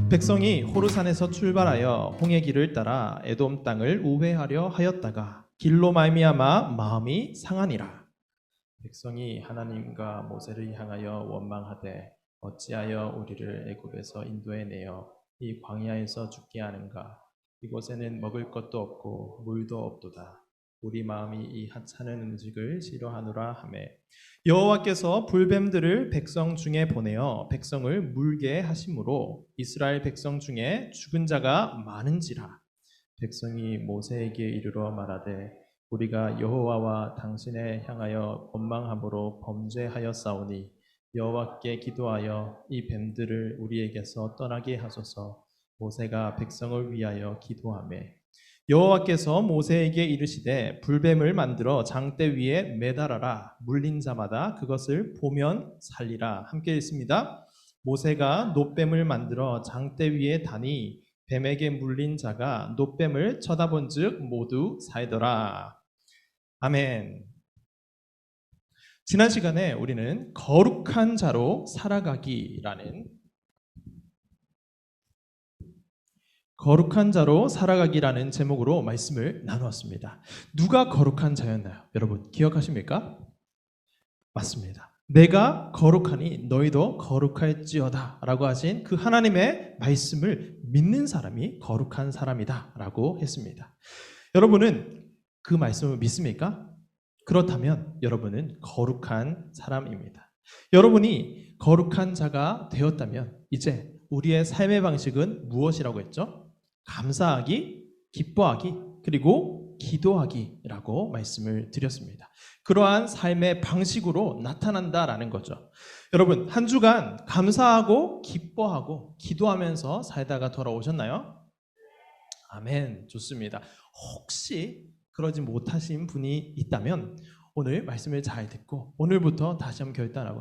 백성이 호르산에서 출발하여 홍해 길을 따라 에돔 땅을 우회하려 하였다가 길로 말미암아 마음이 상하니라. 백성이 하나님과 모세를 향하여 원망하되 어찌하여 우리를 애굽에서 인도해 내어 이 광야에서 죽게 하는가. 이곳에는 먹을 것도 없고 물도 없도다. 우리 마음이 이 하찮은 음식을 싫어하노라 하매 여호와께서 불뱀들을 백성 중에 보내어 백성을 물게 하심으로 이스라엘 백성 중에 죽은 자가 많은지라. 백성이 모세에게 이르러 말하되 우리가 여호와와 당신에 향하여 원망함으로 범죄하였사오니 여호와께 기도하여 이 뱀들을 우리에게서 떠나게 하소서. 모세가 백성을 위하여 기도하매 여호와께서 모세에게 이르시되 불뱀을 만들어 장대 위에 매달아라. 물린 자마다 그것을 보면 살리라. 함께 읽습니다. 모세가 놋뱀을 만들어 장대 위에 다니 뱀에게 물린 자가 놋뱀을 쳐다본 즉 모두 살더라. 아멘. 지난 시간에 우리는 거룩한 자로 살아가기라는 제목으로 말씀을 나누었습니다. 누가 거룩한 자였나요? 여러분 기억하십니까? 맞습니다. 내가 거룩하니 너희도 거룩할지어다 라고 하신 그 하나님의 말씀을 믿는 사람이 거룩한 사람이다 라고 했습니다. 여러분은 그 말씀을 믿습니까? 그렇다면 여러분은 거룩한 사람입니다. 여러분이 거룩한 자가 되었다면 이제 우리의 삶의 방식은 무엇이라고 했죠? 감사하기, 기뻐하기, 그리고 기도하기라고 말씀을 드렸습니다. 그러한 삶의 방식으로 나타난다라는 거죠. 여러분, 한 주간 감사하고 기뻐하고 기도하면서 살다가 돌아오셨나요? 아멘. 좋습니다. 혹시 그러지 못하신 분이 있다면 오늘 말씀을 잘 듣고 오늘부터 다시 한번 결단하고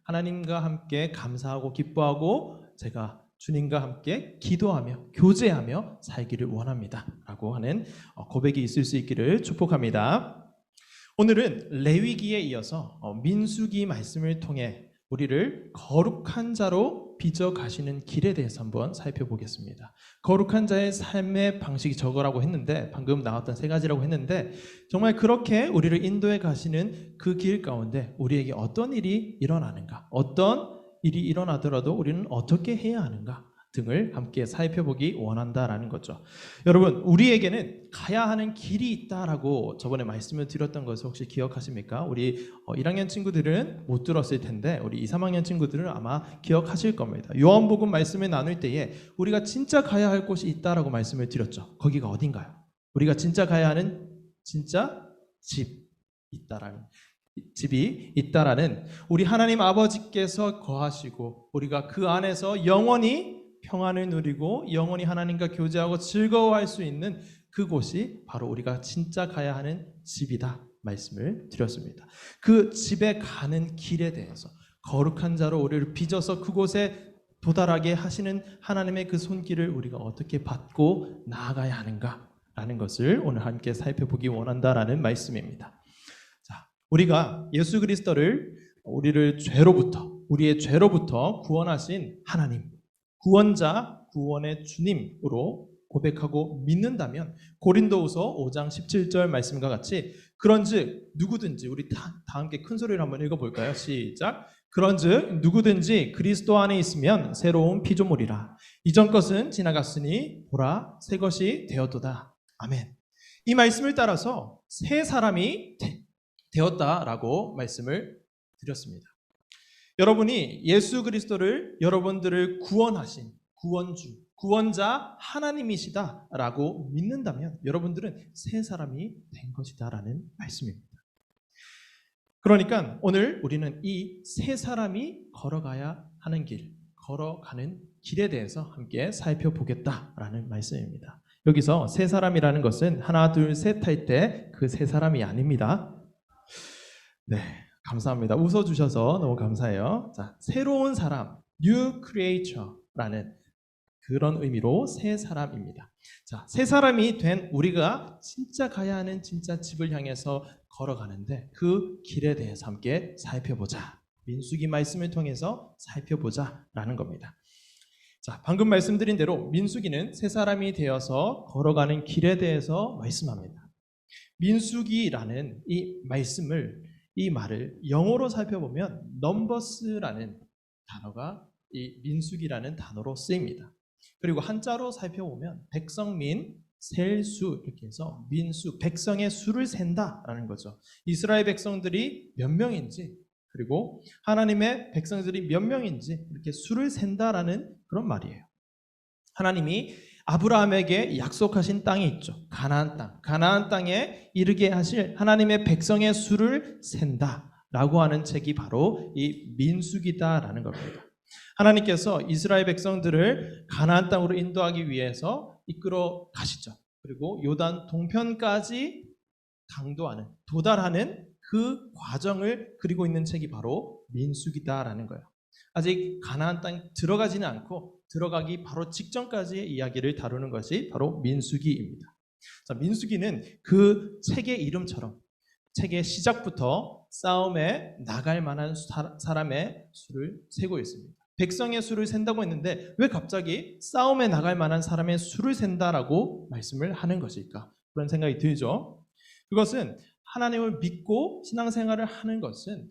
하나님과 함께 감사하고 기뻐하고 제가 주님과 함께 기도하며 교제하며 살기를 원합니다 라고 하는 고백이 있을 수 있기를 축복합니다. 오늘은 레위기에 이어서 민수기 말씀을 통해 우리를 거룩한 자로 빚어 가시는 길에 대해서 한번 살펴보겠습니다. 거룩한 자의 삶의 방식이 저거라고 했는데 방금 나왔던 세 가지라고 했는데 정말 그렇게 우리를 인도해 가시는 그 길 가운데 우리에게 어떤 일이 일어나는가, 어떤 일이 일어나더라도 우리는 어떻게 해야 하는가 등을 함께 살펴보기 원한다라는 거죠. 여러분, 우리에게는 가야 하는 길이 있다라고 저번에 말씀을 드렸던 것을 혹시 기억하십니까? 우리 1학년 친구들은 못 들었을 텐데 우리 2, 3학년 친구들은 아마 기억하실 겁니다. 요한복음 말씀을 나눌 때에 우리가 진짜 가야 할 곳이 있다라고 말씀을 드렸죠. 거기가 어딘가요? 우리가 진짜 가야 하는 진짜 집이 있다라는 우리 하나님 아버지께서 거하시고 우리가 그 안에서 영원히 평안을 누리고 영원히 하나님과 교제하고 즐거워할 수 있는 그곳이 바로 우리가 진짜 가야 하는 집이다 말씀을 드렸습니다. 그 집에 가는 길에 대해서 거룩한 자로 우리를 빚어서 그곳에 도달하게 하시는 하나님의 그 손길을 우리가 어떻게 받고 나아가야 하는가라는 것을 오늘 함께 살펴보기 원한다라는 말씀입니다. 우리가 예수 그리스도를 우리의 죄로부터 구원하신 하나님, 구원자, 구원의 주님으로 고백하고 믿는다면 고린도후서 5장 17절 말씀과 같이 그런즉 누구든지 우리 다 함께 큰 소리로 한번 읽어볼까요? 시작. 그런즉 누구든지 그리스도 안에 있으면 새로운 피조물이라. 이전 것은 지나갔으니 보라 새 것이 되었도다. 아멘. 이 말씀을 따라서 새 사람이 되었다라고 말씀을 드렸습니다. 여러분이 예수 그리스도를 여러분들을 구원하신 구원주, 구원자 하나님이시다라고 믿는다면 여러분들은 새 사람이 된 것이다라는 말씀입니다. 그러니까 오늘 우리는 이 새 사람이 걸어가야 하는 길, 걸어가는 길에 대해서 함께 살펴보겠다라는 말씀입니다. 여기서 새 사람이라는 것은 하나, 둘, 셋 할 때 그 새 사람이 아닙니다. 네, 감사합니다. 웃어주셔서 너무 감사해요. 자, 새로운 사람, new creature라는 그런 의미로 새 사람입니다. 자, 새 사람이 된 우리가 진짜 가야 하는 진짜 집을 향해서 걸어가는데 그 길에 대해서 함께 살펴보자. 민수기 말씀을 통해서 살펴보자라는 겁니다. 자, 방금 말씀드린 대로 민수기는 세 사람이 되어서 걸어가는 길에 대해서 말씀합니다. 민수기라는 이 말을 영어로 살펴보면 넘버스라는 단어가 이 민수기라는 단어로 쓰입니다. 그리고 한자로 살펴보면 백성민 셀수 이렇게 해서 민수 백성의 수를 센다라는 거죠. 이스라엘 백성들이 몇 명인지 그리고 하나님의 백성들이 몇 명인지 이렇게 수를 센다라는 그런 말이에요. 하나님이 아브라함에게 약속하신 땅이 있죠. 가나안 땅. 가나안 땅에 이르게 하실 하나님의 백성의 수를 센다라고 하는 책이 바로 이 민수기다라는 겁니다. 하나님께서 이스라엘 백성들을 가나안 땅으로 인도하기 위해서 이끌어 가시죠. 그리고 요단 동편까지 강도하는 도달하는 그 과정을 그리고 있는 책이 바로 민수기다라는 거예요. 아직 가나안 땅 들어가지는 않고 들어가기 바로 직전까지의 이야기를 다루는 것이 바로 민수기입니다. 자, 민수기는 그 책의 이름처럼 책의 시작부터 싸움에 나갈 만한 사람의 수를 세고 있습니다. 백성의 수를 센다고 했는데 왜 갑자기 싸움에 나갈 만한 사람의 수를 센다라고 말씀을 하는 것일까? 그런 생각이 들죠. 그것은 하나님을 믿고 신앙생활을 하는 것은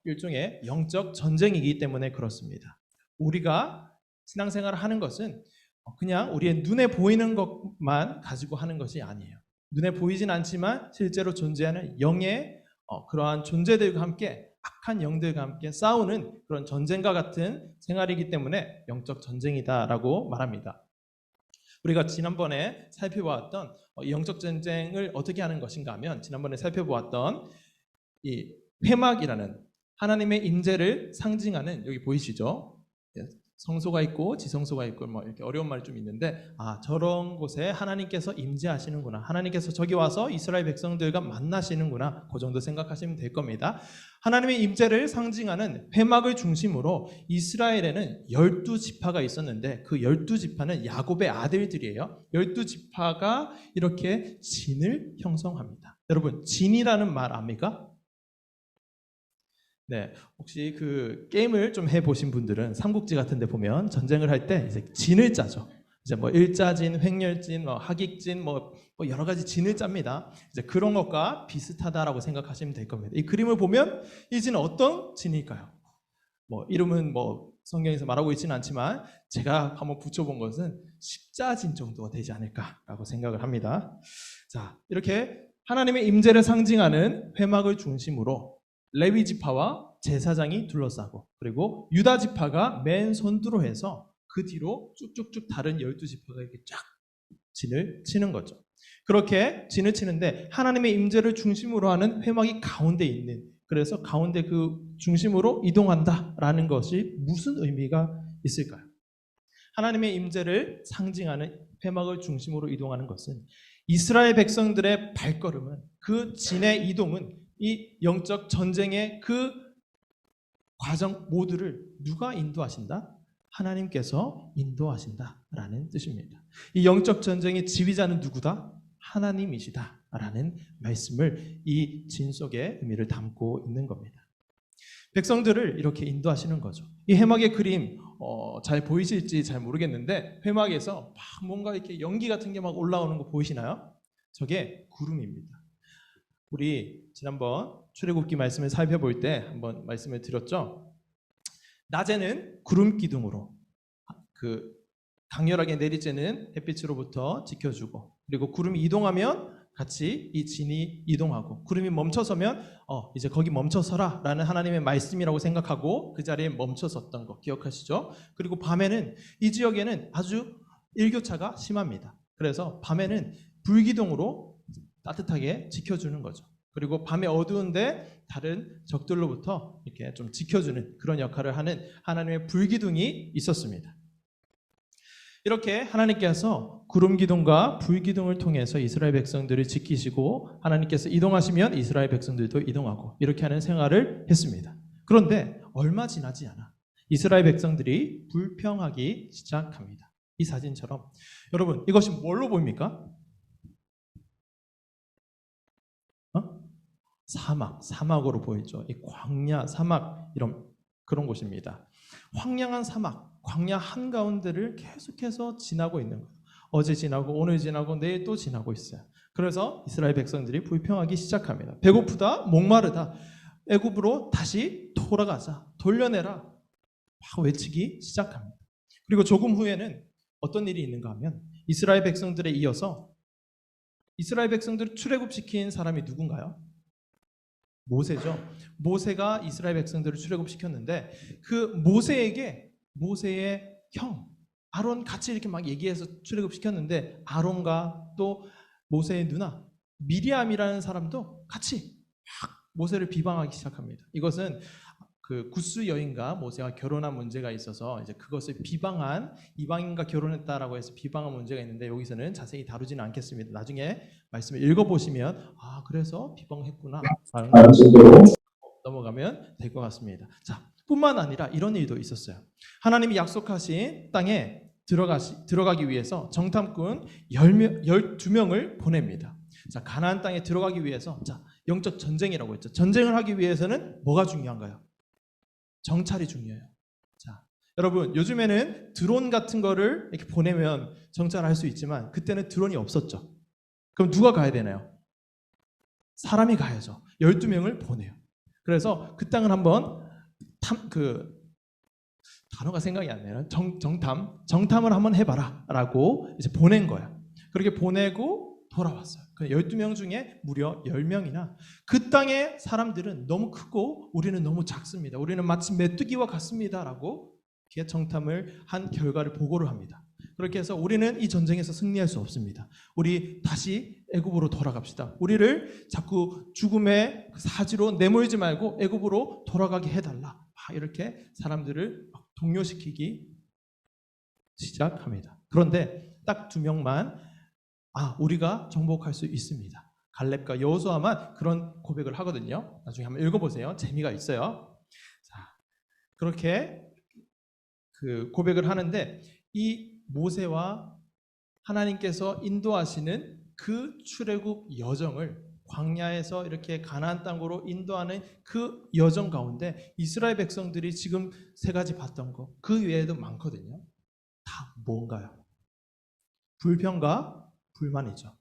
일종의 영적 전쟁이기 때문에 그렇습니다. 우리가 신앙생활을 하는 것은 그냥 우리의 눈에 보이는 것만 가지고 하는 것이 아니에요. 눈에 보이진 않지만 실제로 존재하는 영의 그러한 존재들과 함께 악한 영들과 함께 싸우는 그런 전쟁과 같은 생활이기 때문에 영적 전쟁이다라고 말합니다. 우리가 지난번에 살펴보았던 영적 전쟁을 어떻게 하는 것인가 하면 지난번에 살펴보았던 이 회막이라는 하나님의 임재를 상징하는 여기 보이시죠? 성소가 있고 지성소가 있고 뭐 이렇게 어려운 말이 좀 있는데 저런 곳에 하나님께서 임재하시는구나. 하나님께서 저기 와서 이스라엘 백성들과 만나시는구나. 그 정도 생각하시면 될 겁니다. 하나님의 임재를 상징하는 회막을 중심으로 이스라엘에는 12지파가 있었는데 그 12지파는 야곱의 아들들이에요. 12지파가 이렇게 진을 형성합니다. 여러분, 진이라는 말 압니까? 네, 혹시 그 게임을 좀 해보신 분들은 삼국지 같은 데 보면 전쟁을 할 때 이제 진을 짜죠. 이제 뭐 일자진, 횡렬진, 뭐 하객진, 뭐 여러 가지 진을 짭니다. 이제 그런 것과 비슷하다라고 생각하시면 될 겁니다. 이 그림을 보면 이 진은 어떤 진일까요? 뭐 이름은 뭐 성경에서 말하고 있지는 않지만 제가 한번 붙여본 것은 십자진 정도가 되지 않을까라고 생각을 합니다. 자, 이렇게 하나님의 임재를 상징하는 회막을 중심으로 레위 지파와 제사장이 둘러싸고 그리고 유다 지파가 맨 선두로 해서 그 뒤로 쭉쭉쭉 다른 12지파가 이렇게 쫙 진을 치는 거죠. 그렇게 진을 치는데 하나님의 임재를 중심으로 하는 회막이 가운데 있는, 그래서 가운데 그 중심으로 이동한다라는 것이 무슨 의미가 있을까요? 하나님의 임재를 상징하는 회막을 중심으로 이동하는 것은 이스라엘 백성들의 발걸음은 그 진의 이동은 이 영적 전쟁의 그 과정 모두를 누가 인도하신다? 하나님께서 인도하신다라는 뜻입니다. 이 영적 전쟁의 지휘자는 누구다? 하나님이시다라는 말씀을 이 진 속에 의미를 담고 있는 겁니다. 백성들을 이렇게 인도하시는 거죠. 이 회막의 그림 잘 보이실지 잘 모르겠는데 회막에서 막 뭔가 이렇게 연기 같은 게 막 올라오는 거 보이시나요? 저게 구름입니다. 우리 지난번 출애굽기 말씀을 살펴볼 때 한번 말씀을 드렸죠. 낮에는 구름 기둥으로 그 강렬하게 내리쬐는 햇빛으로부터 지켜주고 그리고 구름이 이동하면 같이 이 진이 이동하고 구름이 멈춰서면 이제 거기 멈춰서라 라는 하나님의 말씀이라고 생각하고 그 자리에 멈춰섰던 거 기억하시죠? 그리고 밤에는 이 지역에는 아주 일교차가 심합니다. 그래서 밤에는 불기둥으로 따뜻하게 지켜주는 거죠. 그리고 밤에 어두운데 다른 적들로부터 이렇게 좀 지켜주는 그런 역할을 하는 하나님의 불기둥이 있었습니다. 이렇게 하나님께서 구름기둥과 불기둥을 통해서 이스라엘 백성들을 지키시고 하나님께서 이동하시면 이스라엘 백성들도 이동하고 이렇게 하는 생활을 했습니다. 그런데 얼마 지나지 않아 이스라엘 백성들이 불평하기 시작합니다. 이 사진처럼 여러분 이것이 뭘로 보입니까? 사막으로 보이죠. 이 광야, 사막 이런 그런 곳입니다. 황량한 사막, 광야 한가운데를 계속해서 지나고 있는 거예요. 어제 지나고 오늘 지나고 내일 또 지나고 있어요. 그래서 이스라엘 백성들이 불평하기 시작합니다. 배고프다, 목마르다, 애굽으로 다시 돌아가자, 돌려내라 막 외치기 시작합니다. 그리고 조금 후에는 어떤 일이 있는가 하면 이스라엘 백성들에 이어서 이스라엘 백성들을 출애굽시킨 사람이 누군가요? 모세죠. 모세가 이스라엘 백성들을 출애굽시켰는데 그 모세에게 모세의 형 아론 같이 이렇게 막 얘기해서 출애굽시켰는데 아론과 또 모세의 누나 미리암이라는 사람도 같이 막 모세를 비방하기 시작합니다. 이것은 그 구스 여인과 모세가 결혼한 문제가 있어서 이제 그것을 비방한 이방인과 결혼했다라고 해서 비방한 문제가 있는데 여기서는 자세히 다루지는 않겠습니다. 나중에 말씀을 읽어보시면 그래서 비방했구나 라는 걸 넘어가면 될 것 같습니다. 자, 뿐만 아니라 이런 일도 있었어요. 하나님이 약속하신 땅에 들어가기 위해서 정탐꾼 12명을 보냅니다. 자, 가나안 땅에 들어가기 위해서 자, 영적 전쟁이라고 했죠. 전쟁을 하기 위해서는 뭐가 중요한가요? 정찰이 중요해요. 자, 여러분 요즘에는 드론 같은 거를 이렇게 보내면 정찰할 수 있지만 그때는 드론이 없었죠. 그럼 누가 가야 되나요? 사람이 가야죠. 12명을 보내요. 그래서 그 땅을 한번 단어가 생각이 안 나요. 정탐을 한번 해봐라 라고 이제 보낸 거야. 그렇게 보내고 돌아왔어요. 12명 중에 무려 10명이나 그 땅의 사람들은 너무 크고 우리는 너무 작습니다. 우리는 마치 메뚜기와 같습니다 라고 정탐을 한 결과를 보고를 합니다. 그렇게 해서 우리는 이 전쟁에서 승리할 수 없습니다. 우리 다시 애굽으로 돌아갑시다. 우리를 자꾸 죽음의 사지로 내몰지 말고 애굽으로 돌아가게 해달라. 이렇게 사람들을 동요시키기 시작합니다. 그런데 딱 2명만 우리가 정복할 수 있습니다. 갈렙과 여호수아만 그런 고백을 하거든요. 나중에 한번 읽어보세요. 재미가 있어요. 자, 그렇게 그 고백을 하는데 이 모세와 하나님께서 인도하시는 그 출애굽 여정을 광야에서 이렇게 가나안 땅으로 인도하는 그 여정 가운데 이스라엘 백성들이 지금 3가지 봤던 거 그 외에도 많거든요. 다 뭔가요? 불평과 불만이죠.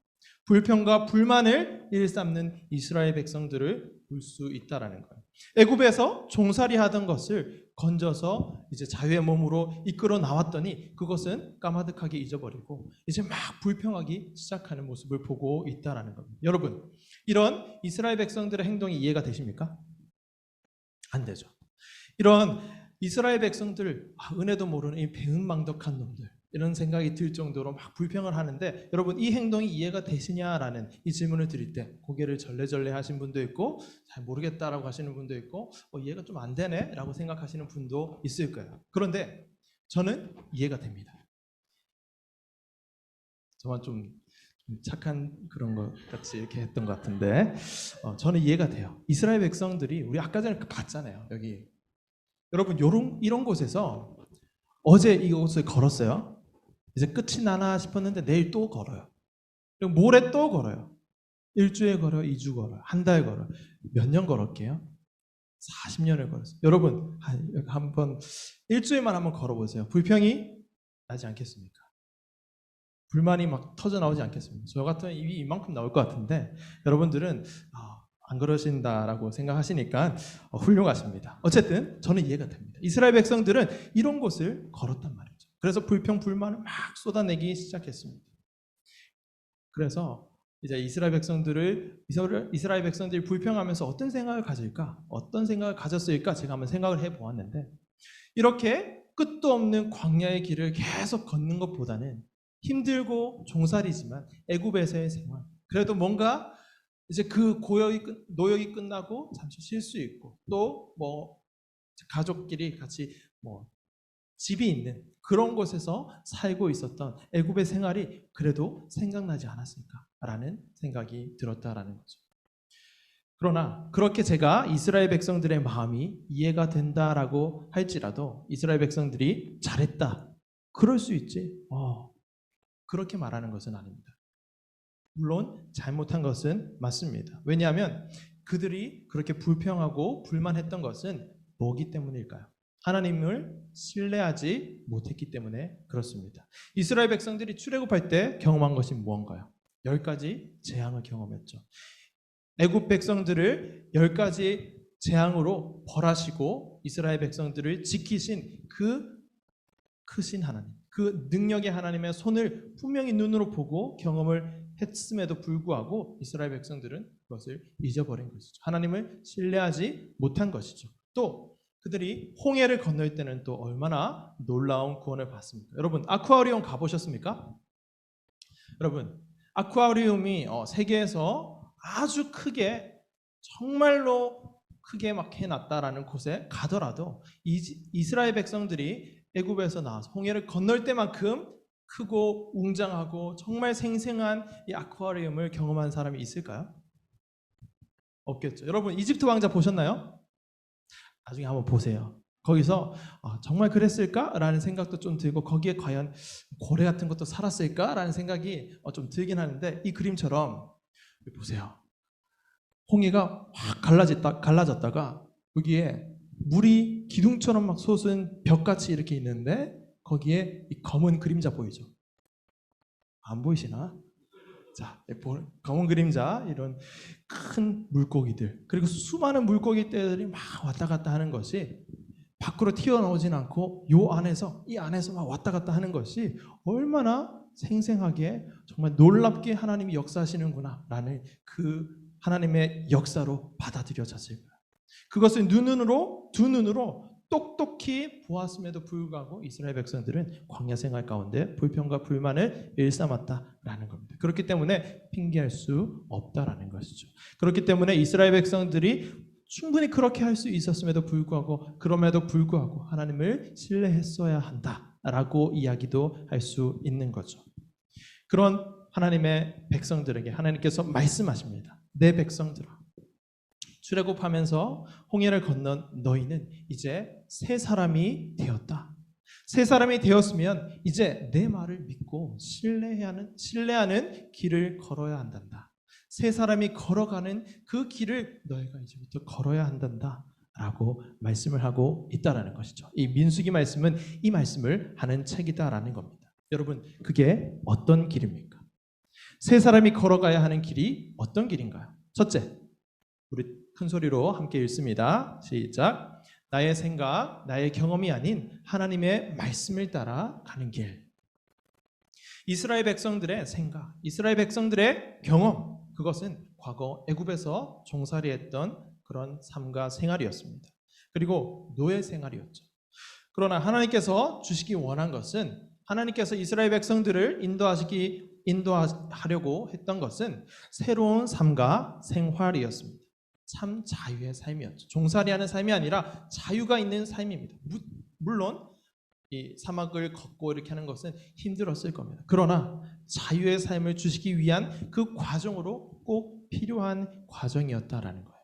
불평과 불만을 일삼는 이스라엘 백성들을 볼 수 있다라는 거예요. 애굽에서 종살이 하던 것을 건져서 이제 자유의 몸으로 이끌어 나왔더니 그것은 까마득하게 잊어버리고 이제 막 불평하기 시작하는 모습을 보고 있다라는 겁니다. 여러분, 이런 이스라엘 백성들의 행동이 이해가 되십니까? 안 되죠. 이런 이스라엘 백성들 은혜도 모르는 이 배은망덕한 놈들 이런 생각이 들 정도로 막 불평을 하는데 여러분 이 행동이 이해가 되시냐라는 이 질문을 드릴 때 고개를 절레절레 하신 분도 있고 잘 모르겠다라고 하시는 분도 있고 이해가 좀 안 되네 라고 생각하시는 분도 있을 거예요. 그런데 저는 이해가 됩니다. 저만 좀 착한 그런 것 같이 이렇게 했던 것 같은데 저는 이해가 돼요. 이스라엘 백성들이 우리 아까 전에 봤잖아요. 여기 여러분 이런 곳에서 어제 이곳을 걸었어요. 이제 끝이 나나 싶었는데 내일 또 걸어요. 그리고 모레 또 걸어요. 1주에 걸어요. 2주 걸어요. 한 달 걸어요. 몇 년 걸었게요? 40년을 걸었어요. 여러분 한번 일주일만 한번 걸어보세요. 불평이 나지 않겠습니까? 불만이 막 터져 나오지 않겠습니까? 저 같으면 입이 이만큼 나올 것 같은데 여러분들은 안 그러신다라고 생각하시니까 훌륭하십니다. 어쨌든 저는 이해가 됩니다. 이스라엘 백성들은 이런 곳을 걸었단 말이죠. 그래서 불평, 불만을 막 쏟아내기 시작했습니다. 그래서 이제 이스라엘 백성들이 불평하면서 어떤 생각을 가질까? 어떤 생각을 가졌을까? 제가 한번 생각을 해보았는데 이렇게 끝도 없는 광야의 길을 계속 걷는 것보다는 힘들고 종살이지만 애굽에서의 생활 그래도 뭔가 이제 그 노역이 끝나고 잠시 쉴 수 있고 또 뭐 가족끼리 같이 뭐 집이 있는 그런 곳에서 살고 있었던 애굽의 생활이 그래도 생각나지 않았을까라는 생각이 들었다라는 거죠. 그러나 그렇게 제가 이스라엘 백성들의 마음이 이해가 된다라고 할지라도 이스라엘 백성들이 잘했다. 그럴 수 있지. 그렇게 말하는 것은 아닙니다. 물론 잘못한 것은 맞습니다. 왜냐하면 그들이 그렇게 불평하고 불만했던 것은 뭐기 때문일까요? 하나님을 신뢰하지 못했기 때문에 그렇습니다. 이스라엘 백성들이 출애굽할 때 경험한 것이 무언가요? 10가지 재앙을 경험했죠. 애굽 백성들을 10가지 재앙으로 벌하시고 이스라엘 백성들을 지키신 그 크신 하나님, 그 능력의 하나님의 손을 분명히 눈으로 보고 경험을 했음에도 불구하고 이스라엘 백성들은 그것을 잊어버린 것이죠. 하나님을 신뢰하지 못한 것이죠. 또 그들이 홍해를 건널 때는 또 얼마나 놀라운 구원을 받습니까? 여러분, 아쿠아리움 가보셨습니까? 여러분, 아쿠아리움이 세계에서 아주 크게, 정말로 크게 막 해놨다라는 곳에 가더라도 이스라엘 백성들이 애굽에서 나와서 홍해를 건널 때만큼 크고 웅장하고 정말 생생한 이 아쿠아리움을 경험한 사람이 있을까요? 없겠죠. 여러분, 이집트 왕자 보셨나요? 나중에 한번 보세요. 거기서 정말 그랬을까라는 생각도 좀 들고, 거기에 과연 고래 같은 것도 살았을까라는 생각이 좀 들긴 하는데, 이 그림처럼 보세요. 홍해가 확 갈라졌다가 여기에 물이 기둥처럼 막 솟은 벽같이 이렇게 있는데, 거기에 이 검은 그림자 보이죠? 안 보이시나? 자, 검은 그림자, 이런 큰 물고기들, 그리고 수많은 물고기 떼들이 막 왔다 갔다 하는 것이 밖으로 튀어나오진 않고 이 안에서 막 왔다 갔다 하는 것이 얼마나 생생하게, 정말 놀랍게 하나님이 역사하시는구나 라는 그 하나님의 역사로 받아들여졌을까요? 그것을 두 눈으로 똑똑히 보았음에도 불구하고 이스라엘 백성들은 광야 생활 가운데 불평과 불만을 일삼았다라는 겁니다. 그렇기 때문에 핑계할 수 없다라는 것이죠. 그렇기 때문에 이스라엘 백성들이 충분히 그렇게 할 수 있었음에도 불구하고, 그럼에도 불구하고 하나님을 신뢰했어야 한다라고 이야기도 할 수 있는 거죠. 그런 하나님의 백성들에게 하나님께서 말씀하십니다. 내 백성들아, 출애굽하면서 홍해를 건넌 너희는 이제 새 사람이 되었다. 새 사람이 되었으면 이제 내 말을 믿고 신뢰하는 길을 걸어야 한단다. 새 사람이 걸어가는 그 길을 너희가 이제부터 걸어야 한단다 라고 말씀을 하고 있다라는 것이죠. 이 민수기 말씀은 이 말씀을 하는 책이다라는 겁니다. 여러분, 그게 어떤 길입니까? 새 사람이 걸어가야 하는 길이 어떤 길인가요? 첫째, 우리 큰 소리로 함께 읽습니다. 시작. 나의 생각, 나의 경험이 아닌 하나님의 말씀을 따라 가는 길. 이스라엘 백성들의 생각, 이스라엘 백성들의 경험, 그것은 과거 애굽에서 종살이했던 그런 삶과 생활이었습니다. 그리고 노예 생활이었죠. 그러나 하나님께서 주시기 원한 것은, 하나님께서 이스라엘 백성들을 인도하려고 했던 것은 새로운 삶과 생활이었습니다. 참 자유의 삶이었죠. 종살이하는 삶이 아니라 자유가 있는 삶입니다. 물론 이 사막을 걷고 이렇게 하는 것은 힘들었을 겁니다. 그러나 자유의 삶을 주시기 위한 그 과정으로 꼭 필요한 과정이었다라는 거예요.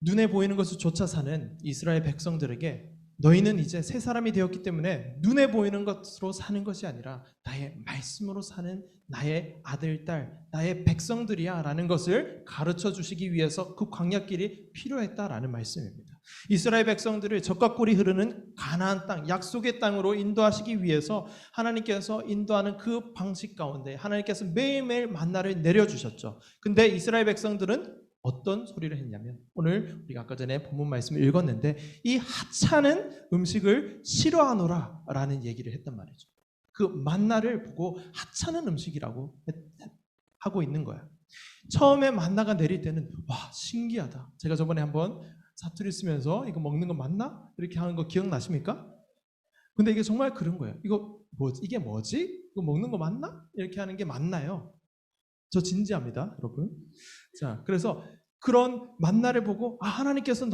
눈에 보이는 것을조차 사는 이스라엘 백성들에게 너희는 이제 새 사람이 되었기 때문에 눈에 보이는 것으로 사는 것이 아니라 나의 말씀으로 사는 나의 아들, 딸, 나의 백성들이야 라는 것을 가르쳐 주시기 위해서 그 광야길이 필요했다라는 말씀입니다. 이스라엘 백성들을 적과 꿀이 흐르는 가나안 땅, 약속의 땅으로 인도하시기 위해서 하나님께서 인도하는 그 방식 가운데 하나님께서 매일매일 만나를 내려주셨죠. 근데 이스라엘 백성들은 어떤 소리를 했냐면, 오늘 우리가 아까 전에 본문 말씀을 읽었는데 이 하찮은 음식을 싫어하노라 라는 얘기를 했단 말이죠. 그 만나를 보고 하찮은 음식이라고 하고 있는 거야. 처음에 만나가 내릴 때는 와, 신기하다. 제가 저번에 한번 사투리 쓰면서 이거 먹는 거 맞나? 이렇게 하는 거 기억나십니까? 근데 이게 정말 그런 거예요. 이게 뭐지? 이거 먹는 거 맞나? 이렇게 하는 게 맞나요? 저 진지합니다, 여러분. 자, 그래서 그런 만나를 보고 하나님께서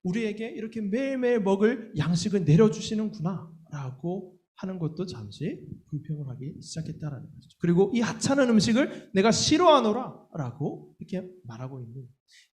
우리에게 이렇게 매일매일 먹을 양식을 내려주시는구나 라고 하는 것도 잠시 불평을 하기 시작했다라는 거죠. 그리고 이 하찮은 음식을 내가 싫어하노라 라고 이렇게 말하고 있는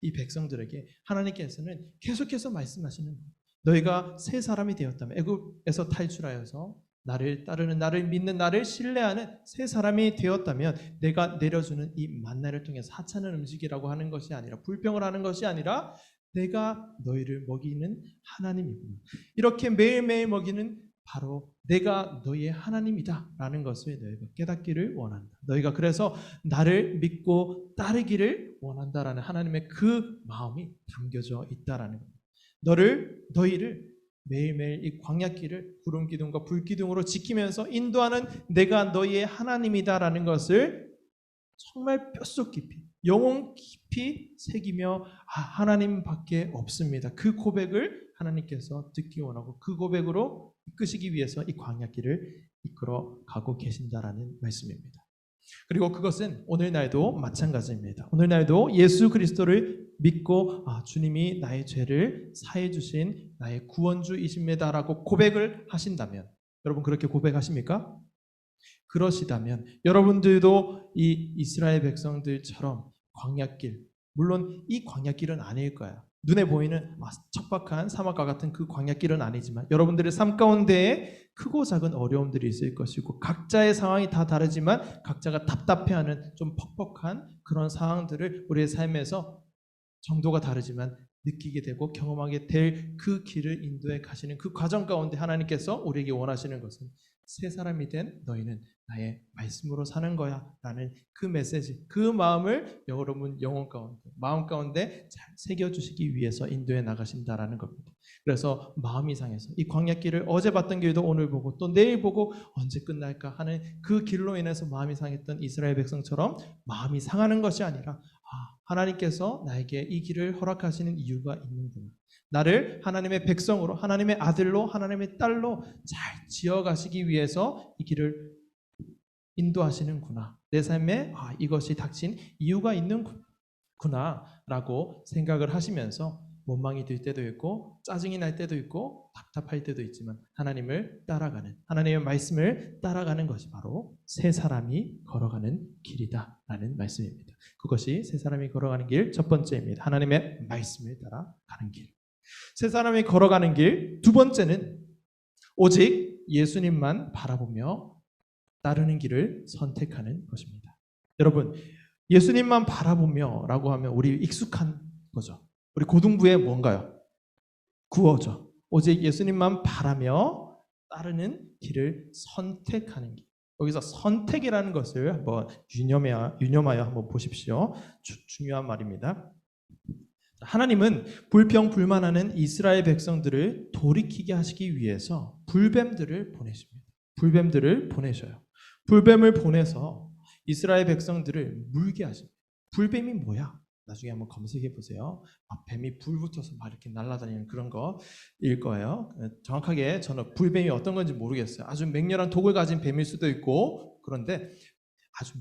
이 백성들에게 하나님께서는 계속해서 말씀하시는 거예요. 너희가 새 사람이 되었다면, 애굽에서 탈출하여서 나를 따르는, 나를 믿는, 나를 신뢰하는 새 사람이 되었다면 내가 내려주는 이 만나를 통해서 하찮은 음식이라고 하는 것이 아니라, 불평을 하는 것이 아니라 내가 너희를 먹이는 하나님이구나. 이렇게 매일매일 먹이는 바로 내가 너희의 하나님이다 라는 것을 너희가 깨닫기를 원한다. 너희가 그래서 나를 믿고 따르기를 원한다라는 하나님의 그 마음이 담겨져 있다라는 겁니다. 너희를 매일매일 이 광야길을 구름 기둥과 불 기둥으로 지키면서 인도하는 내가 너희의 하나님이다라는 것을 정말 뼛속 깊이 영혼 깊이 새기며 하나님밖에 없습니다. 그 고백을 하나님께서 듣기 원하고 그 고백으로 이끄시기 위해서 이 광야길을 이끌어 가고 계신다라는 말씀입니다. 그리고 그것은 오늘날도 마찬가지입니다. 오늘날도 예수 그리스도를 믿고 주님이 나의 죄를 사해 주신 나의 구원주이십니다라고 고백을 하신다면, 여러분 그렇게 고백하십니까? 그러시다면 여러분들도 이 이스라엘 백성들처럼 광야길, 물론 이 광야길은 아닐 거야. 눈에 보이는 척박한 사막과 같은 그 광야길은 아니지만 여러분들의 삶 가운데에 크고 작은 어려움들이 있을 것이고 각자의 상황이 다 다르지만 각자가 답답해하는 좀 퍽퍽한 그런 상황들을 우리의 삶에서 정도가 다르지만 느끼게 되고 경험하게 될 그 길을 인도해 가시는 그 과정 가운데 하나님께서 우리에게 원하시는 것은 새 사람이 된 너희는 나의 말씀으로 사는 거야 라는 그 메시지, 그 마음을 여러분 영혼 가운데, 마음 가운데 잘 새겨주시기 위해서 인도해 나가신다라는 겁니다. 그래서 마음이 상해서 이 광야길을 어제 봤던 길도 오늘 보고 또 내일 보고 언제 끝날까 하는 그 길로 인해서 마음이 상했던 이스라엘 백성처럼 마음이 상하는 것이 아니라 하나님께서 나에게 이 길을 허락하시는 이유가 있는구나. 나를 하나님의 백성으로, 하나님의 아들로, 하나님의 딸로 잘 지어가시기 위해서 이 길을 인도하시는구나. 내 삶에 이것이 닥친 이유가 있는구나 라고 생각을 하시면서 원망이 들 때도 있고 짜증이 날 때도 있고 답답할 때도 있지만 하나님을 따라가는, 하나님의 말씀을 따라가는 것이 바로 새 사람이 걸어가는 길이다 라는 말씀입니다. 그것이 새 사람이 걸어가는 길 첫 번째입니다. 하나님의 말씀을 따라가는 길. 새 사람이 걸어가는 길 두 번째는 오직 예수님만 바라보며 따르는 길을 선택하는 것입니다. 여러분, 예수님만 바라보며 라고 하면 우리 익숙한 거죠. 우리 고등부에 뭔가요? 구어죠. 오직 예수님만 바라며 따르는 길을 선택하는 길. 여기서 선택이라는 것을 한번 유념하여 한번 보십시오. 중요한 말입니다. 하나님은 불평불만하는 이스라엘 백성들을 돌이키게 하시기 위해서 불뱀들을 보내십니다. 불뱀들을 보내셔요. 불뱀을 보내서 이스라엘 백성들을 물게 하십니다. 불뱀이 뭐야? 나중에 한번 검색해 보세요. 뱀이 불 붙어서 막 이렇게 날아다니는 그런 거일 거예요. 정확하게 저는 불뱀이 어떤 건지 모르겠어요. 아주 맹렬한 독을 가진 뱀일 수도 있고, 그런데 아주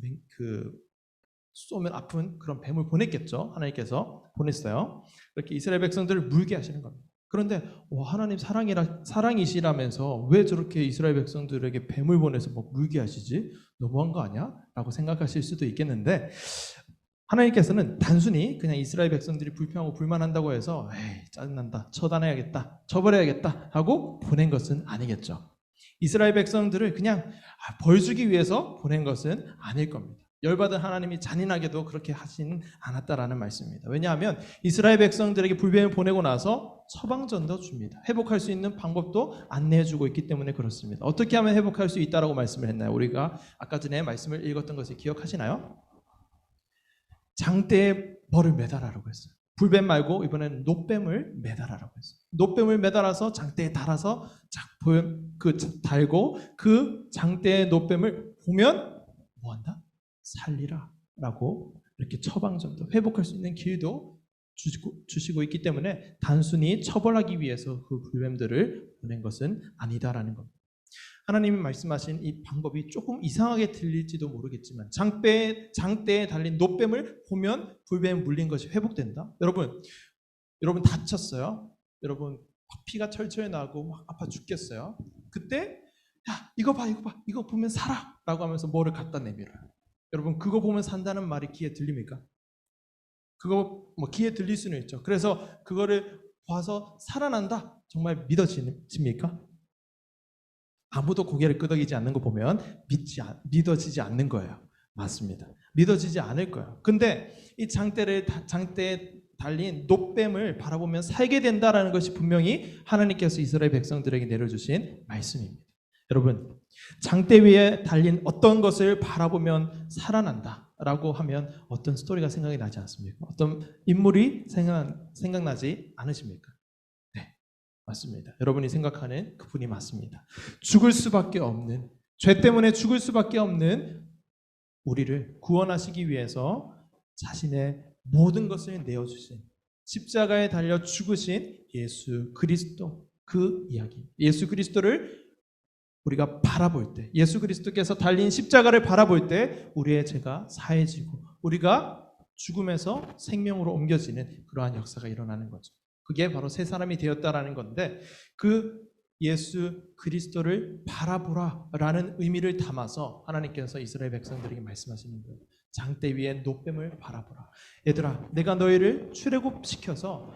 쏘면 아픈 그런 뱀을 보냈겠죠. 하나님께서 보냈어요. 이렇게 이스라엘 백성들을 물게 하시는 겁니다. 그런데 하나님 사랑이시라면서 왜 저렇게 이스라엘 백성들에게 뱀을 보내서 물게 하시지? 너무한 거 아니야? 라고 생각하실 수도 있겠는데, 하나님께서는 단순히 그냥 이스라엘 백성들이 불평하고 불만한다고 해서 짜증난다, 처단해야겠다, 처벌해야겠다 하고 보낸 것은 아니겠죠. 이스라엘 백성들을 그냥 벌 주기 위해서 보낸 것은 아닐 겁니다. 열받은 하나님이 잔인하게도 그렇게 하진 않았다라는 말씀입니다. 왜냐하면 이스라엘 백성들에게 불뱀을 보내고 나서 처방전도 줍니다. 회복할 수 있는 방법도 안내해주고 있기 때문에 그렇습니다. 어떻게 하면 회복할 수 있다라고 말씀을 했나요? 우리가 아까 전에 말씀을 읽었던 것을 기억하시나요? 장대에 벌을 매달아라고 했어요. 불뱀 말고 이번에는 놋뱀을 매달아라고 했어요. 놋뱀을 매달아서 장대에 달아서 달고 그 장대의 놋뱀을 보면 뭐한다? 살리라 라고 이렇게 처방전도, 회복할 수 있는 길도 주시고 있기 때문에 단순히 처벌하기 위해서 그 불뱀들을 보낸 것은 아니다라는 겁니다. 하나님이 말씀하신 이 방법이 조금 이상하게 들릴지도 모르겠지만 장대에 달린 놋뱀을 보면 불뱀 물린 것이 회복된다. 여러분 다쳤어요. 여러분 피가 철철 나고 막 아파 죽겠어요. 그때 야 이거 봐 이거 보면 살아 라고 하면서 뭐를 갖다 내밀어요. 여러분 그거 보면 산다는 말이 귀에 들립니까? 그거 귀에 들릴 수는 있죠. 그래서 그거를 봐서 살아난다 정말 믿어집니까? 아무도 고개를 끄덕이지 않는 거 보면 믿어지지 않는 거예요. 맞습니다. 믿어지지 않을 거예요. 근데 이 장대에 달린 놋뱀을 바라보면 살게 된다라는 것이 분명히 하나님께서 이스라엘 백성들에게 내려주신 말씀입니다. 여러분, 장대 위에 달린 어떤 것을 바라보면 살아난다라고 하면 어떤 스토리가 생각이 나지 않습니까? 어떤 인물이 생각나지 않으십니까? 네, 맞습니다. 여러분이 생각하는 그분이 맞습니다. 죽을 수밖에 없는, 죄 때문에 죽을 수밖에 없는 우리를 구원하시기 위해서 자신의 모든 것을 내어주신, 십자가에 달려 죽으신 예수 그리스도, 그 이야기, 예수 그리스도를 우리가 바라볼 때, 예수 그리스도께서 달린 십자가를 바라볼 때 우리의 죄가 사해지고 우리가 죽음에서 생명으로 옮겨지는 그러한 역사가 일어나는 거죠. 그게 바로 새 사람이 되었다라는 건데, 그 예수 그리스도를 바라보라라는 의미를 담아서 하나님께서 이스라엘 백성들에게 말씀하시는 거예요. 장대 위에 놋뱀을 바라보라. 얘들아, 내가 너희를 출애굽시켜서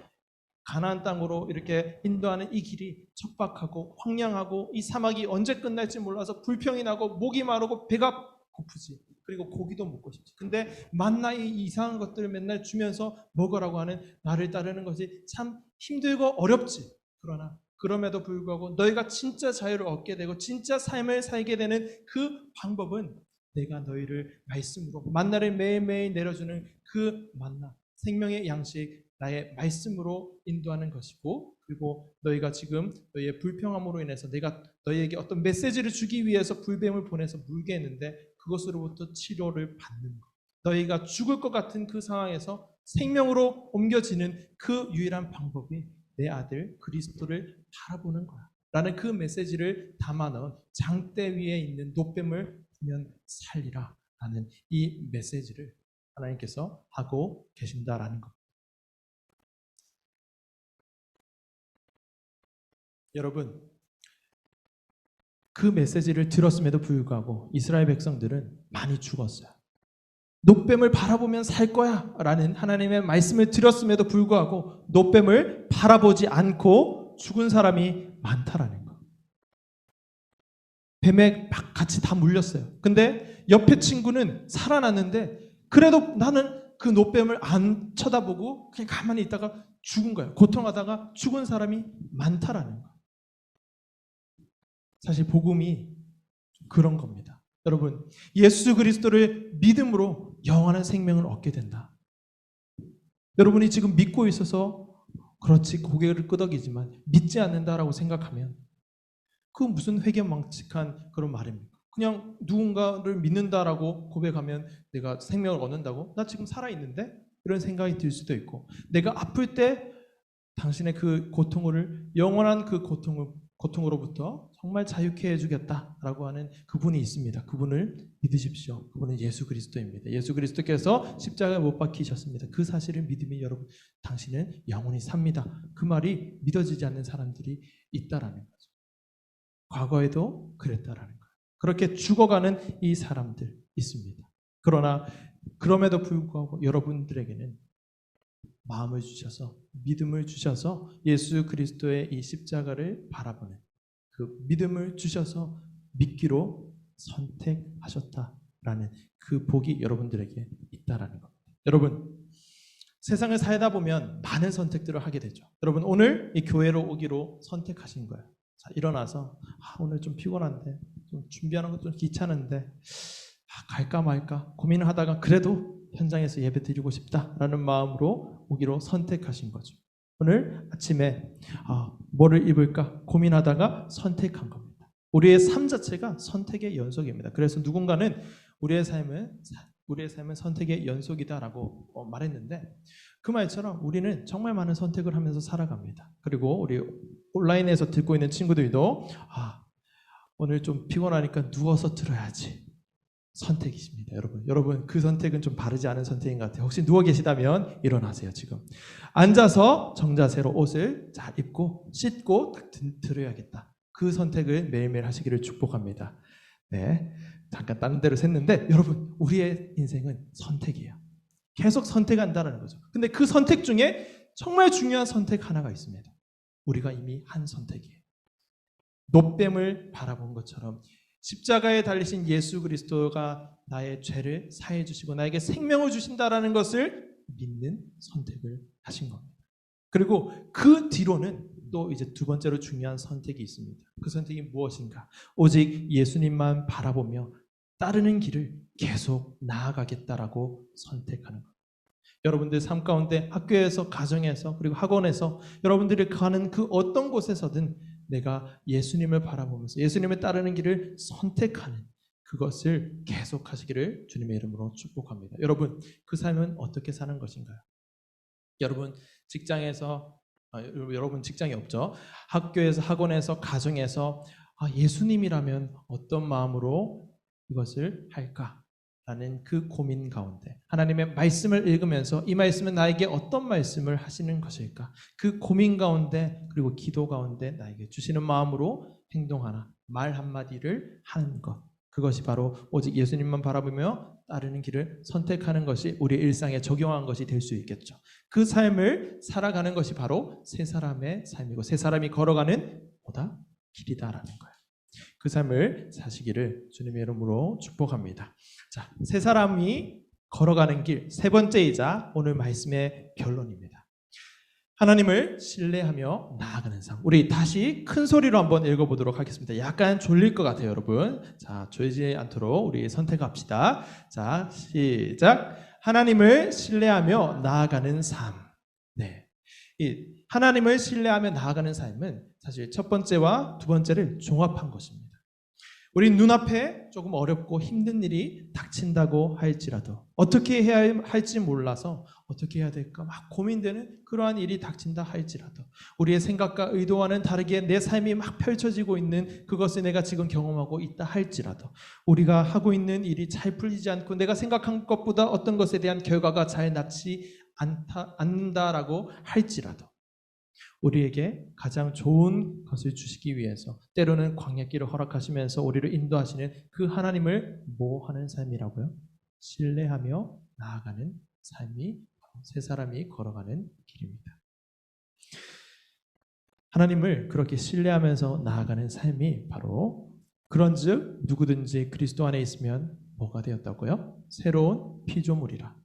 가나안 땅으로 이렇게 인도하는 이 길이 척박하고 황량하고 이 사막이 언제 끝날지 몰라서 불평이 나고 목이 마르고 배가 고프지. 그리고 고기도 먹고 싶지. 근데 만나 이 이상한 것들을 맨날 주면서 먹으라고 하는 나를 따르는 것이 참 힘들고 어렵지. 그러나 그럼에도 불구하고 너희가 진짜 자유를 얻게 되고 진짜 삶을 살게 되는 그 방법은 내가 너희를 말씀으로 만나를 매일매일 내려주는 그 만나, 생명의 양식, 나의 말씀으로 인도하는 것이고, 그리고 너희가 지금 너희의 불평함으로 인해서 내가 너희에게 어떤 메시지를 주기 위해서 불뱀을 보내서 물게 했는데 그것으로부터 치료를 받는 것, 너희가 죽을 것 같은 그 상황에서 생명으로 옮겨지는 그 유일한 방법이 내 아들 그리스도를 바라보는 거야 라는 그 메시지를 담아넣은 장대 위에 있는 놋뱀을 보면 살리라 라는 이 메시지를 하나님께서 하고 계신다라는 것. 여러분, 그 메시지를 들었음에도 불구하고 이스라엘 백성들은 많이 죽었어요. 놋뱀을 바라보면 살 거야 라는 하나님의 말씀을 들었음에도 불구하고 놋뱀을 바라보지 않고 죽은 사람이 많다라는 거. 뱀에 막 같이 다 물렸어요. 근데 옆에 친구는 살아났는데 그래도 나는 그 놋뱀을 안 쳐다보고 그냥 가만히 있다가 죽은 거예요. 고통하다가 죽은 사람이 많다라는 거. 사실 복음이 그런 겁니다. 여러분, 예수 그리스도를 믿음으로 영원한 생명을 얻게 된다. 여러분이 지금 믿고 있어서 그렇지 고개를 끄덕이지만 믿지 않는다라고 생각하면 그 무슨 회개망측한 그런 말입니까? 그냥 누군가를 믿는다라고 고백하면 내가 생명을 얻는다고? 나 지금 살아있는데? 이런 생각이 들 수도 있고, 내가 아플 때 당신의 그 고통을, 영원한 그 고통으로부터 정말 자유케 해주겠다라고 하는 그분이 있습니다. 그분을 믿으십시오. 그분은 예수 그리스도입니다. 예수 그리스도께서 십자가에 못 박히셨습니다. 그 사실을 믿으면 여러분, 당신은 영원히 삽니다. 그 말이 믿어지지 않는 사람들이 있다라는 거죠. 과거에도 그랬다라는 거예요. 그렇게 죽어가는 이 사람들 있습니다. 그러나 그럼에도 불구하고 여러분들에게는 마음을 주셔서, 믿음을 주셔서 예수 그리스도의 이 십자가를 바라보는 그 믿음을 주셔서 믿기로 선택하셨다라는 그 복이 여러분들에게 있다라는 겁니다. 여러분, 세상을 살다 보면 많은 선택들을 하게 되죠. 여러분, 오늘 이 교회로 오기로 선택하신 거예요. 자, 일어나서 오늘 좀 피곤한데, 좀 준비하는 것도 좀 귀찮은데 갈까 말까 고민을 하다가 그래도 현장에서 예배 드리고 싶다라는 마음으로 오기로 선택하신 거죠. 오늘 아침에 뭐를 입을까 고민하다가 선택한 겁니다. 우리의 삶 자체가 선택의 연속입니다. 그래서 누군가는 우리의 삶은 선택의 연속이다라고 말했는데, 그 말처럼 우리는 정말 많은 선택을 하면서 살아갑니다. 그리고 우리 온라인에서 듣고 있는 친구들도 오늘 좀 피곤하니까 누워서 들어야지. 선택이십니다, 여러분. 여러분, 그 선택은 좀 바르지 않은 선택인 것 같아요. 혹시 누워 계시다면 일어나세요. 지금 앉아서 정자세로 옷을 잘 입고 씻고 딱 들어야겠다. 그 선택을 매일매일 하시기를 축복합니다. 네, 잠깐 다른 데로 샜는데, 여러분, 우리의 인생은 선택이에요. 계속 선택한다는 거죠. 근데 그 선택 중에 정말 중요한 선택 하나가 있습니다. 우리가 이미 한 선택이에요. 놋뱀을 바라본 것처럼 십자가에 달리신 예수 그리스도가 나의 죄를 사해 주시고 나에게 생명을 주신다라는 것을 믿는 선택을 하신 겁니다. 그리고 그 뒤로는 또 이제 두 번째로 중요한 선택이 있습니다. 그 선택이 무엇인가? 오직 예수님만 바라보며 따르는 길을 계속 나아가겠다라고 선택하는 것. 여러분들 삶 가운데 학교에서, 가정에서, 그리고 학원에서 여러분들이 가는 그 어떤 곳에서든 내가 예수님을 바라보면서 예수님을 따르는 길을 선택하는 그것을 계속하시기를 주님의 이름으로 축복합니다. 여러분, 그 삶은 어떻게 사는 것인가요? 여러분 직장에서 여러분 직장이 없죠. 학교에서, 학원에서, 가정에서 예수님이라면 어떤 마음으로 이것을 할까? 라는 그 고민 가운데 하나님의 말씀을 읽으면서 이 말씀은 나에게 어떤 말씀을 하시는 것일까? 그 고민 가운데 그리고 기도 가운데 나에게 주시는 마음으로 행동하나 말 한마디를 하는 것, 그것이 바로 오직 예수님만 바라보며 따르는 길을 선택하는 것이 우리 일상에 적용한 것이 될 수 있겠죠. 그 삶을 살아가는 것이 바로 새 사람의 삶이고 새 사람이 걸어가는 보다 길이다라는 거예요. 그 삶을 사시기를 주님의 이름으로 축복합니다. 자, 새 사람이 걸어가는 길, 세 번째이자 오늘 말씀의 결론입니다. 하나님을 신뢰하며 나아가는 삶. 우리 다시 큰 소리로 한번 읽어보도록 하겠습니다. 약간 졸릴 것 같아요, 여러분. 자, 졸지 않도록 우리 선택합시다. 자, 시작. 하나님을 신뢰하며 나아가는 삶. 네, 이 하나님을 신뢰하며 나아가는 삶은 사실 첫 번째와 두 번째를 종합한 것입니다. 우리 눈앞에 조금 어렵고 힘든 일이 닥친다고 할지라도 어떻게 해야 할지 몰라서 어떻게 해야 될까 막 고민되는 그러한 일이 닥친다 할지라도 우리의 생각과 의도와는 다르게 내 삶이 막 펼쳐지고 있는 그것을 내가 지금 경험하고 있다 할지라도 우리가 하고 있는 일이 잘 풀리지 않고 내가 생각한 것보다 어떤 것에 대한 결과가 잘 나지 않는다라고 할지라도 우리에게 가장 좋은 것을 주시기 위해서 때로는 광야길을 허락하시면서 우리를 인도하시는 그 하나님을 뭐 하는 삶이라고요? 신뢰하며 나아가는 삶이 새 사람이 걸어가는 길입니다. 하나님을 그렇게 신뢰하면서 나아가는 삶이 바로 그런즉 누구든지 그리스도 안에 있으면 뭐가 되었다고요? 새로운 피조물이라.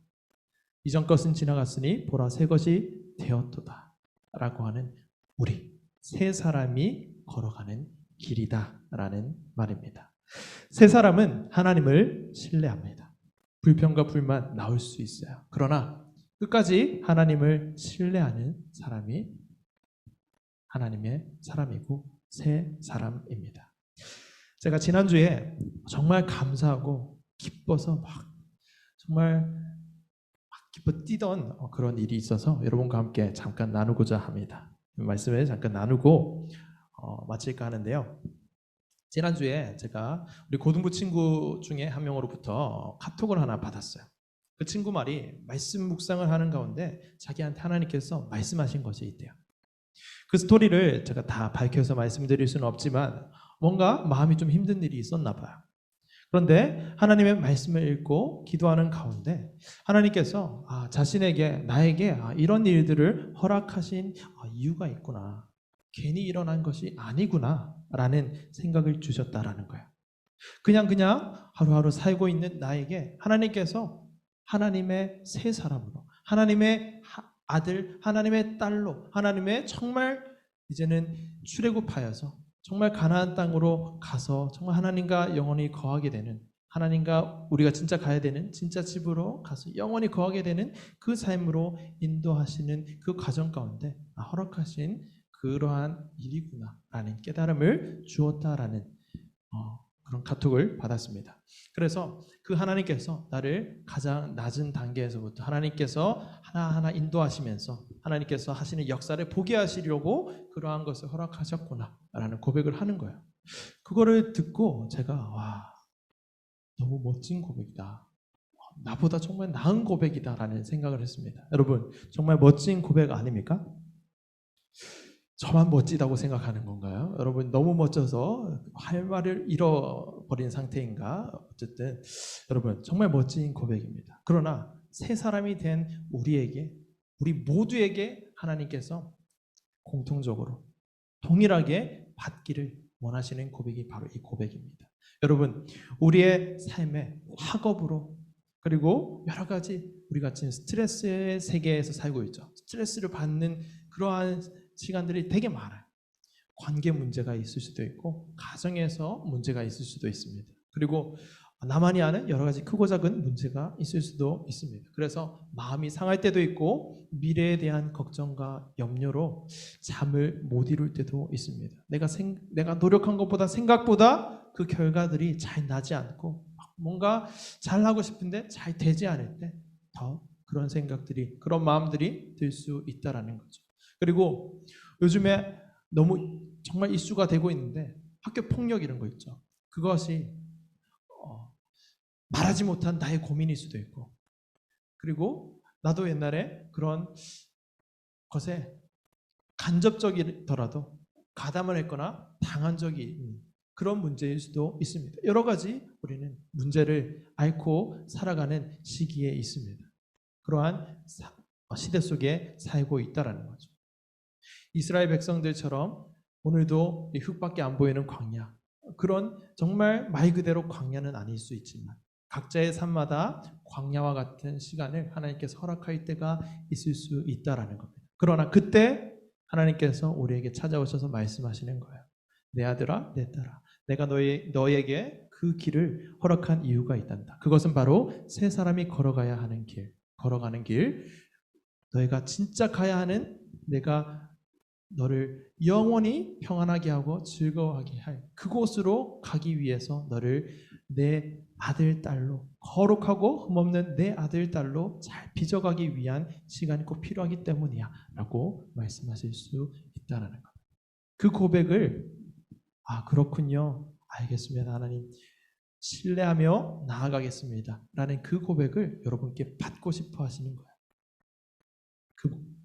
이전 것은 지나갔으니 보라 새 것이 되었도다 라고 하는 우리 새 사람이 걸어가는 길이다라는 말입니다. 새 사람은 하나님을 신뢰합니다. 불평과 불만 나올 수 있어요. 그러나 끝까지 하나님을 신뢰하는 사람이 하나님의 사람이고 새 사람입니다. 제가 지난주에 정말 감사하고 기뻐서 정말 기뻐 뛰던 그런 일이 있어서 여러분과 함께 잠깐 나누고자 합니다. 말씀을 잠깐 나누고 마칠까 하는데요. 지난주에 제가 우리 고등부 친구 중에 한 명으로부터 카톡을 하나 받았어요. 그 친구 말이 말씀 묵상을 하는 가운데 자기한테 하나님께서 말씀하신 것이 있대요. 그 스토리를 제가 다 밝혀서 말씀드릴 수는 없지만 뭔가 마음이 좀 힘든 일이 있었나 봐요. 그런데 하나님의 말씀을 읽고 기도하는 가운데 하나님께서 자신에게 나에게 이런 일들을 허락하신 이유가 있구나. 괜히 일어난 것이 아니구나 라는 생각을 주셨다라는 거예요. 그냥 하루하루 살고 있는 나에게 하나님께서 하나님의 새 사람으로 하나님의 아들, 하나님의 딸로 하나님의 정말 이제는 출애굽하여서 정말 가나안 땅으로 가서 정말 하나님과 영원히 거하게 되는 하나님과 우리가 진짜 가야 되는 진짜 집으로 가서 영원히 거하게 되는 그 삶으로 인도하시는 그 과정 가운데 허락하신 그러한 일이구나 라는 깨달음을 주었다라는 그런 카톡을 받았습니다. 그래서 그 하나님께서 나를 가장 낮은 단계에서부터 하나님께서 하나하나 인도하시면서 하나님께서 하시는 역사를 보게 하시려고 그러한 것을 허락하셨구나 라는 고백을 하는 거예요. 그거를 듣고 제가 너무 멋진 고백이다. 나보다 정말 나은 고백이다 라는 생각을 했습니다. 여러분 정말 멋진 고백 아닙니까? 저만 멋지다고 생각하는 건가요? 여러분 너무 멋져서 할 말을 잃어버린 상태인가? 어쨌든 여러분 정말 멋진 고백입니다. 그러나 새 사람이 된 우리 모두에게 하나님께서 공통적으로 동일하게 받기를 원하시는 고백이 바로 이 고백입니다. 여러분 우리의 삶의 학업으로 그리고 여러 가지 우리가 지금 스트레스의 세계에서 살고 있죠. 스트레스를 받는 그러한 시간들이 되게 많아요. 관계 문제가 있을 수도 있고 가정에서 문제가 있을 수도 있습니다. 그리고 나만이 아는 여러 가지 크고 작은 문제가 있을 수도 있습니다. 그래서 마음이 상할 때도 있고 미래에 대한 걱정과 염려로 잠을 못 이룰 때도 있습니다. 내가 노력한 것보다 생각보다 그 결과들이 잘 나지 않고 뭔가 잘하고 싶은데 잘 되지 않을 때 더 그런 생각들이 그런 마음들이 들 수 있다라는 거죠. 그리고 요즘에 너무 정말 이슈가 되고 있는데 학교 폭력 이런 거 있죠. 그것이 말하지 못한 나의 고민일 수도 있고 그리고 나도 옛날에 그런 것에 간접적이더라도 가담을 했거나 당한 적이 있는 그런 문제일 수도 있습니다. 여러 가지 우리는 문제를 앓고 살아가는 시기에 있습니다. 그러한 시대 속에 살고 있다라는 거죠. 이스라엘 백성들처럼 오늘도 이 흙밖에 안 보이는 광야, 그런 정말 말 그대로 광야는 아닐 수 있지만 각자의 삶마다 광야와 같은 시간을 하나님께서 허락할 때가 있을 수 있다라는 겁니다. 그러나 그때 하나님께서 우리에게 찾아오셔서 말씀하시는 거예요. 내 아들아, 내 딸아, 내가 너에게 그 길을 허락한 이유가 있단다. 그것은 바로 세 사람이 걸어가야 하는 길, 걸어가는 길, 너희가 진짜 가야 하는 내가 너를 영원히 평안하게 하고 즐거워하게 할 그곳으로 가기 위해서 너를 내 아들, 딸로 거룩하고 흠없는 내 아들, 딸로 잘 빚어가기 위한 시간이 꼭 필요하기 때문이야 라고 말씀하실 수 있다는 것. 그 고백을 그렇군요. 알겠습니다. 하나님 신뢰하며 나아가겠습니다. 라는 그 고백을 여러분께 받고 싶어 하시는 거예요.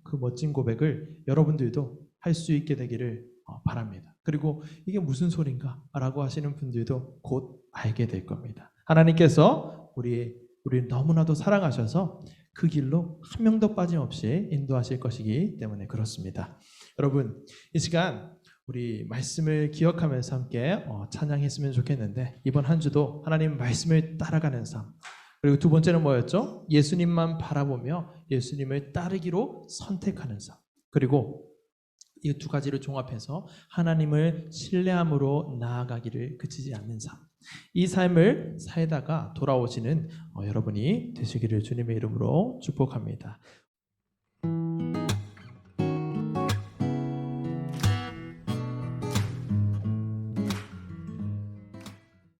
그 멋진 고백을 여러분들도 할 수 있게 되기를 바랍니다. 그리고 이게 무슨 소린가? 라고 하시는 분들도 곧 알게 될 겁니다. 하나님께서 우리 너무나도 사랑하셔서 그 길로 한 명도 빠짐없이 인도하실 것이기 때문에 그렇습니다. 여러분, 이 시간 우리 말씀을 기억하면서 함께 찬양했으면 좋겠는데 이번 한 주도 하나님 말씀을 따라가는 삶, 그리고 두 번째는 뭐였죠? 예수님만 바라보며 예수님을 따르기로 선택하는 삶. 그리고 이 두 가지를 종합해서 하나님을 신뢰함으로 나아가기를 그치지 않는 삶. 이 삶을 살다가 돌아오시는 여러분이 되시기를 주님의 이름으로 축복합니다.